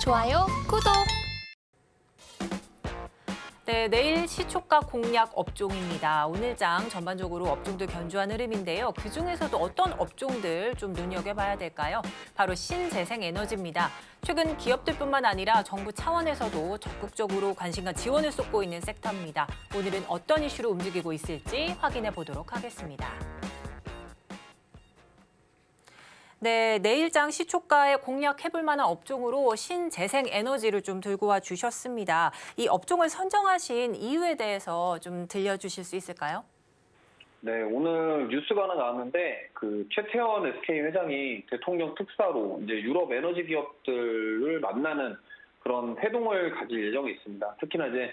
좋아요, 구독! 네, 내일 시초가 공략 업종입니다. 오늘장 전반적으로 업종들 견조한 흐름인데요. 그중에서도 어떤 업종들 좀 눈여겨봐야 될까요? 바로 신재생에너지입니다. 최근 기업들뿐만 아니라 정부 차원에서도 적극적으로 관심과 지원을 쏟고 있는 섹터입니다. 오늘은 어떤 이슈로 움직이고 있을지 확인해 보도록 하겠습니다. 네, 내일장 시초가에 공략해볼 만한 업종으로 신재생에너지를 좀 들고 와 주셨습니다. 이 업종을 선정하신 이유에 대해서 좀 들려주실 수 있을까요? 네, 오늘 뉴스가 하나 나왔는데 최태원 SK 회장이 대통령 특사로 이제 유럽 에너지 기업들을 만나는 그런 회동을 가질 예정이 있습니다. 특히나 이제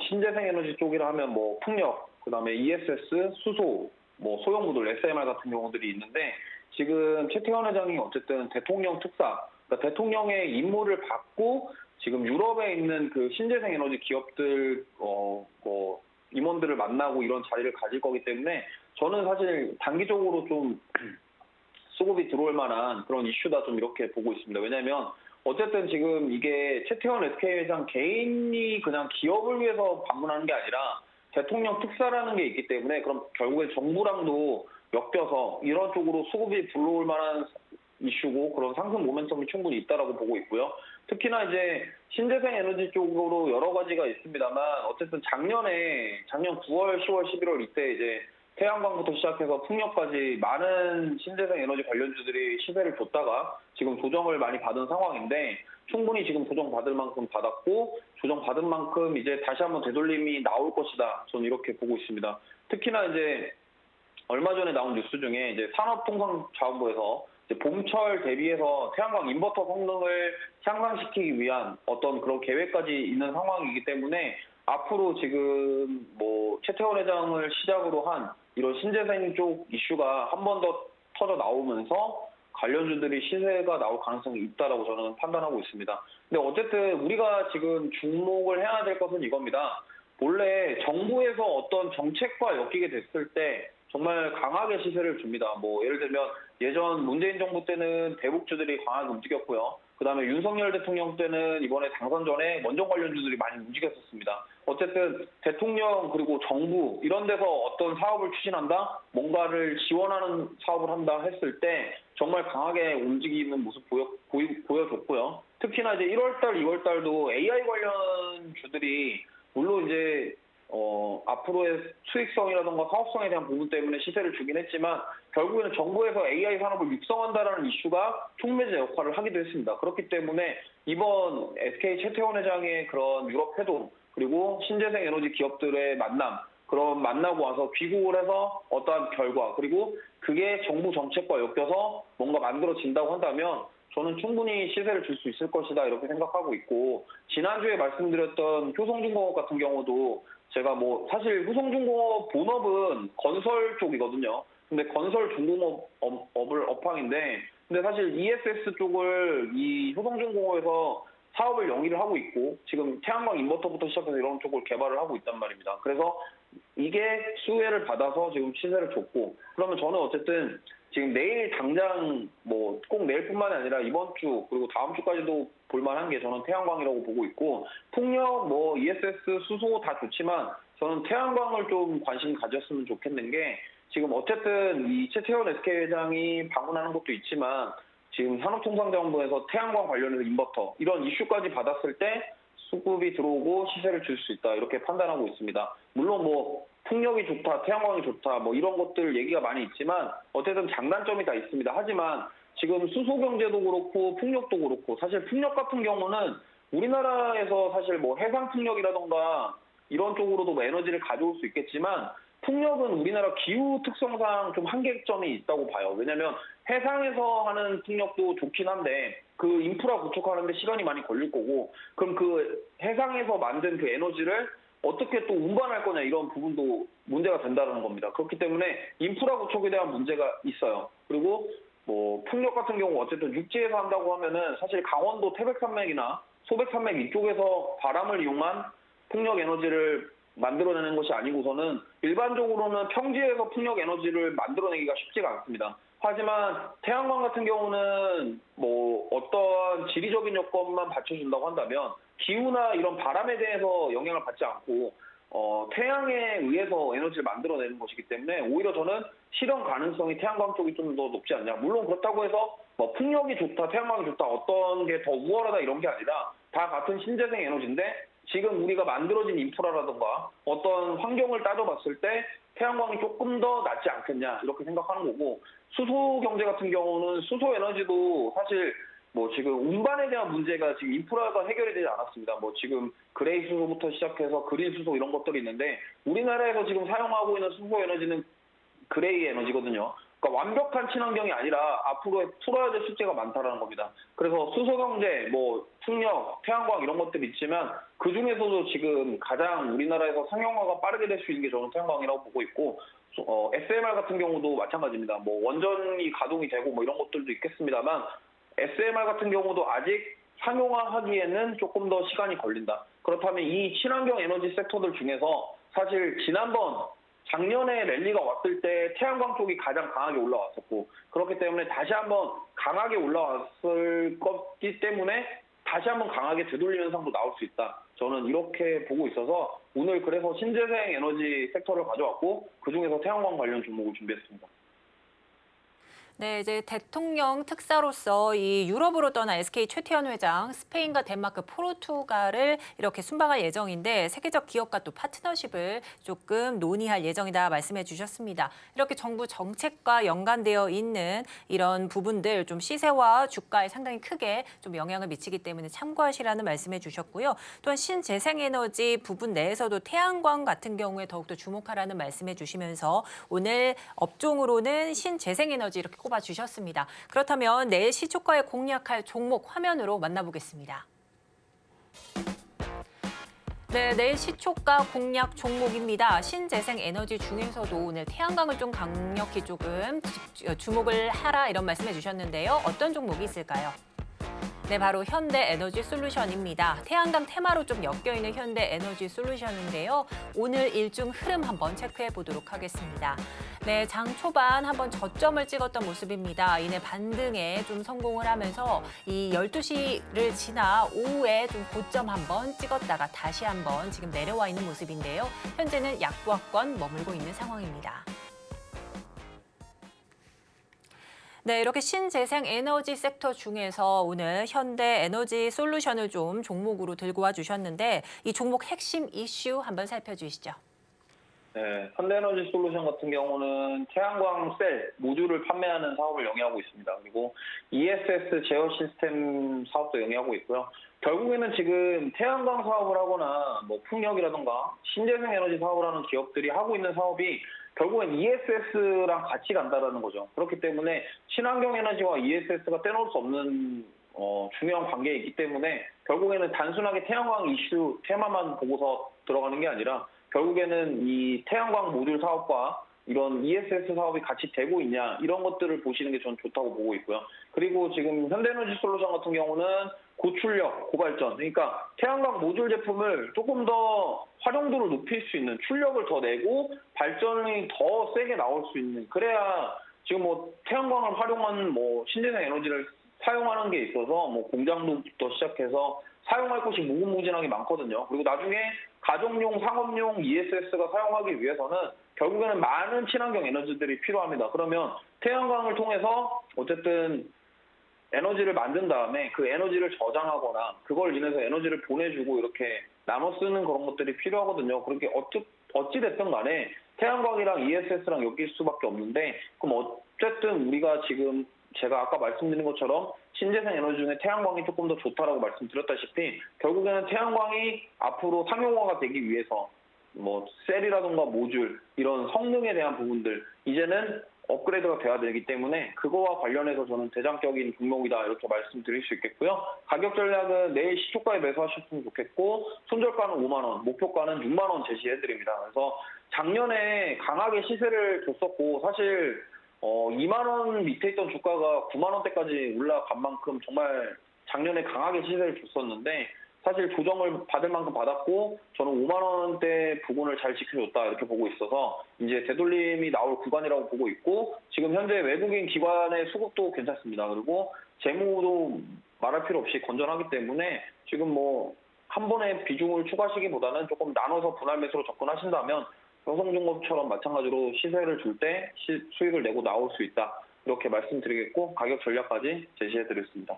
신재생 에너지 쪽이라 하면 뭐 풍력, 그다음에 ESS, 수소, 뭐 소형모듈, SMR 같은 경우들이 있는데 지금 최태원 회장이 어쨌든 대통령 특사, 그러니까 대통령의 임무를 받고 지금 유럽에 있는 그 신재생 에너지 기업들 임원들을 만나고 이런 자리를 가질 거기 때문에 저는 사실 단기적으로 좀 수급이 들어올 만한 그런 이슈다 좀 이렇게 보고 있습니다. 왜냐하면 어쨌든 지금 이게 최태원 SK 회장 개인이 그냥 기업을 위해서 방문하는 게 아니라 대통령 특사라는 게 있기 때문에 그럼 결국에 정부랑도 엮여서 이런 쪽으로 수급이 불러올 만한 이슈고 그런 상승 모멘텀이 충분히 있다라고 보고 있고요. 특히나 이제 신재생 에너지 쪽으로 여러 가지가 있습니다만 어쨌든 작년 9월, 10월, 11월 이때 이제 태양광부터 시작해서 풍력까지 많은 신재생 에너지 관련주들이 시세를 줬다가 지금 조정을 많이 받은 상황인데 충분히 지금 조정받을 만큼 받았고 조정받은 만큼 이제 다시 한번 되돌림이 나올 것이다. 저는 이렇게 보고 있습니다. 특히나 이제 얼마 전에 나온 뉴스 중에 이제 산업통상자원부에서 이제 봄철 대비해서 태양광 인버터 성능을 향상시키기 위한 어떤 그런 계획까지 있는 상황이기 때문에 앞으로 지금 뭐 최태원 회장을 시작으로 한 이런 신재생 쪽 이슈가 한 번 더 터져 나오면서 관련주들이 시세가 나올 가능성이 있다라고 저는 판단하고 있습니다. 근데 어쨌든 우리가 지금 주목을 해야 될 것은 이겁니다. 본래 정부에서 어떤 정책과 엮이게 됐을 때 정말 강하게 시세를 줍니다. 뭐 예를 들면 예전 문재인 정부 때는 대북주들이 강하게 움직였고요. 그다음에 윤석열 대통령 때는 이번에 당선 전에 원전 관련주들이 많이 움직였었습니다. 어쨌든 대통령 그리고 정부 이런 데서 어떤 사업을 추진한다, 뭔가를 지원하는 사업을 한다 했을 때 정말 강하게 움직이는 모습 보여줬고요. 특히나 이제 1월달, 2월달도 AI 관련 주들이 물론 이제 앞으로의 수익성이라든가 사업성에 대한 부분 때문에 시세를 주긴 했지만 결국에는 정부에서 AI 산업을 육성한다라는 이슈가 촉매제 역할을 하기도 했습니다. 그렇기 때문에 이번 SK 최태원 회장의 그런 유럽 회동 그리고 신재생 에너지 기업들의 만남 그런 만나고 와서 귀국을 해서 어떠한 결과 그리고 그게 정부 정책과 엮여서 뭔가 만들어진다고 한다면 저는 충분히 시세를 줄 수 있을 것이다 이렇게 생각하고 있고 지난주에 말씀드렸던 효성중공업 같은 경우도 제가 뭐 사실 효성중공업 본업은 건설 쪽이거든요. 근데 건설 중공업을 업황인데 근데 사실 ESS 쪽을 이 효성중공업에서 사업을 영위를 하고 있고 지금 태양광 인버터부터 시작해서 이런 쪽을 개발을 하고 있단 말입니다. 그래서 이게 수혜를 받아서 지금 시세를 줬고 그러면 저는 어쨌든 지금 내일 당장 뭐 꼭 내일뿐만이 아니라 이번 주 그리고 다음 주까지도 볼만한 게 저는 태양광이라고 보고 있고 풍력 뭐 ESS 수소 다 좋지만 저는 태양광을 좀 관심 가졌으면 좋겠는 게 지금 어쨌든 이 최태원 SK 회장이 방문하는 것도 있지만 지금 산업통상자원부에서 태양광 관련해서 인버터 이런 이슈까지 받았을 때 수급이 들어오고 시세를 줄 수 있다 이렇게 판단하고 있습니다. 물론 뭐 풍력이 좋다, 태양광이 좋다 뭐 이런 것들 얘기가 많이 있지만 어쨌든 장단점이 다 있습니다. 하지만 지금 수소 경제도 그렇고 풍력도 그렇고 사실 풍력 같은 경우는 우리나라에서 사실 뭐 해상 풍력이라던가 이런 쪽으로도 뭐 에너지를 가져올 수 있겠지만 풍력은 우리나라 기후 특성상 좀 한계점이 있다고 봐요. 왜냐하면 해상에서 하는 풍력도 좋긴 한데 그 인프라 구축하는데 시간이 많이 걸릴 거고 그럼 그 해상에서 만든 그 에너지를 어떻게 또 운반할 거냐 이런 부분도 문제가 된다는 겁니다. 그렇기 때문에 인프라 구축에 대한 문제가 있어요. 그리고 뭐 풍력 같은 경우 어쨌든 육지에서 한다고 하면은 사실 강원도 태백산맥이나 소백산맥 이쪽에서 바람을 이용한 풍력 에너지를 만들어내는 것이 아니고서는 일반적으로는 평지에서 풍력 에너지를 만들어내기가 쉽지가 않습니다. 하지만 태양광 같은 경우는 뭐 어떤 지리적인 여건만 받쳐준다고 한다면 기후나 이런 바람에 대해서 영향을 받지 않고 태양에 의해서 에너지를 만들어내는 것이기 때문에 오히려 저는 실현 가능성이 태양광 쪽이 좀 더 높지 않냐. 물론 그렇다고 해서 뭐 풍력이 좋다, 태양광이 좋다, 어떤 게 더 우월하다 이런 게 아니라 다 같은 신재생 에너지인데 지금 우리가 만들어진 인프라라든가 어떤 환경을 따져봤을 때 태양광이 조금 더 낫지 않겠냐 이렇게 생각하는 거고 수소 경제 같은 경우는 수소 에너지도 사실 뭐 지금 운반에 대한 문제가 지금 인프라가 해결이 되지 않았습니다. 뭐 지금 그레이 수소부터 시작해서 그린 수소 이런 것들이 있는데 우리나라에서 지금 사용하고 있는 수소 에너지는 그레이 에너지거든요. 그러니까 완벽한 친환경이 아니라 앞으로 풀어야 될 숙제가 많다라는 겁니다. 그래서 수소 경제, 뭐 풍력, 태양광 이런 것들이 있지만 그 중에서도 지금 가장 우리나라에서 상용화가 빠르게 될 수 있는 게 저는 태양광이라고 보고 있고 SMR 같은 경우도 마찬가지입니다. 뭐 원전이 가동이 되고 뭐 이런 것들도 있겠습니다만 SMR 같은 경우도 아직 상용화하기에는 조금 더 시간이 걸린다. 그렇다면 이 친환경 에너지 섹터들 중에서 사실 작년에 랠리가 왔을 때 태양광 쪽이 가장 강하게 올라왔었고 그렇기 때문에 다시 한번 강하게 올라왔을 거기 때문에 다시 한번 강하게 되돌리는 현상도 나올 수 있다. 저는 이렇게 보고 있어서 오늘 그래서 신재생 에너지 섹터를 가져왔고 그중에서 태양광 관련 종목을 준비했습니다. 네, 이제 대통령 특사로서 이 유럽으로 떠난 SK 최태원 회장, 스페인과 덴마크, 포르투갈을 이렇게 순방할 예정인데 세계적 기업과 또 파트너십을 조금 논의할 예정이다 말씀해 주셨습니다. 이렇게 정부 정책과 연관되어 있는 이런 부분들 좀 시세와 주가에 상당히 크게 좀 영향을 미치기 때문에 참고하시라는 말씀해 주셨고요. 또한 신재생에너지 부분 내에서도 태양광 같은 경우에 더욱더 주목하라는 말씀해 주시면서 오늘 업종으로는 신재생에너지 이렇게 꼽아주셨습니다. 그렇다면 내일 시초가에 공략할 종목 화면으로 만나보겠습니다. 네, 내일 시초가 공략 종목입니다. 신재생 에너지 중에서도 오늘 태양광을 좀 강력히 조금 주목을 하라 이런 말씀해 주셨는데요. 어떤 종목이 있을까요? 네, 바로 현대에너지솔루션입니다. 태양광 테마로 좀 엮여있는 현대에너지솔루션인데요. 오늘 일중 흐름 한번 체크해 보도록 하겠습니다. 네, 장 초반 한번 저점을 찍었던 모습입니다. 이내 반등에 좀 성공을 하면서 이 12시를 지나 오후에 좀 고점 한번 찍었다가 다시 한번 지금 내려와 있는 모습인데요. 현재는 약보합권 머물고 있는 상황입니다. 네, 이렇게 신재생 에너지 sek터 중에서 오늘 현대에너지솔루션을 좀 종목으로 들고 와 주셨는데 이 종목 핵심 이슈 한번 살펴주시죠. 네, 현대에너지솔루션 같은 경우는 태양광 셀 모듈을 판매하는 사업을 영위하고 있습니다. 그리고 ESS 제어 시스템 사업도 영위하고 있고요. 결국에는 지금 태양광 사업을 하거나 뭐 풍력이라든가 신재생 에너지 사업을 하는 기업들이 하고 있는 사업이 결국엔 ESS랑 같이 간다라는 거죠. 그렇기 때문에 친환경 에너지와 ESS가 떼놓을 수 없는 중요한 관계이기 때문에 결국에는 단순하게 태양광 이슈 테마만 보고서 들어가는 게 아니라 결국에는 이 태양광 모듈 사업과 이런 ESS 사업이 같이 되고 있냐 이런 것들을 보시는 게 저는 좋다고 보고 있고요. 그리고 지금 현대에너지솔루션 같은 경우는 고출력, 고발전 그러니까 태양광 모듈 제품을 조금 더 활용도를 높일 수 있는 출력을 더 내고 발전이 더 세게 나올 수 있는 그래야 지금 뭐 태양광을 활용한 뭐 신재생 에너지를 사용하는 게 있어서 뭐 공장부터 시작해서 사용할 곳이 무궁무진하게 많거든요. 그리고 나중에 가정용, 상업용 ESS가 사용하기 위해서는 결국에는 많은 친환경 에너지들이 필요합니다. 그러면 태양광을 통해서 어쨌든 에너지를 만든 다음에 그 에너지를 저장하거나 그걸 인해서 에너지를 보내주고 이렇게 나눠 쓰는 그런 것들이 필요하거든요. 그렇게 어찌됐든 간에 태양광이랑 ESS랑 엮일 수밖에 없는데 그럼 어쨌든 우리가 지금 제가 아까 말씀드린 것처럼 신재생 에너지 중에 태양광이 조금 더 좋다라고 말씀드렸다시피 결국에는 태양광이 앞으로 상용화가 되기 위해서 뭐 셀이라든가 모듈 이런 성능에 대한 부분들 이제는 업그레이드가 돼야 되기 때문에 그거와 관련해서 저는 대장격인 종목이다 이렇게 말씀드릴 수 있겠고요. 가격 전략은 내일 시초가에 매수하셨으면 좋겠고 손절가는 5만 원, 목표가는 6만 원 제시해드립니다. 그래서 작년에 강하게 시세를 줬었고 사실 2만 원 밑에 있던 주가가 9만 원대까지 올라간 만큼 정말 작년에 강하게 시세를 줬었는데 사실 조정을 받을 만큼 받았고 저는 5만 원대 부근을 잘 지켜줬다 이렇게 보고 있어서 이제 되돌림이 나올 구간이라고 보고 있고 지금 현재 외국인 기관의 수급도 괜찮습니다. 그리고 재무도 말할 필요 없이 건전하기 때문에 지금 뭐 한 번에 비중을 추가하시기보다는 조금 나눠서 분할 매수로 접근하신다면 효성중공업처럼 마찬가지로 시세를 줄 때 수익을 내고 나올 수 있다. 이렇게 말씀드리겠고 가격 전략까지 제시해드렸습니다.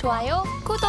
좋아요, 구독!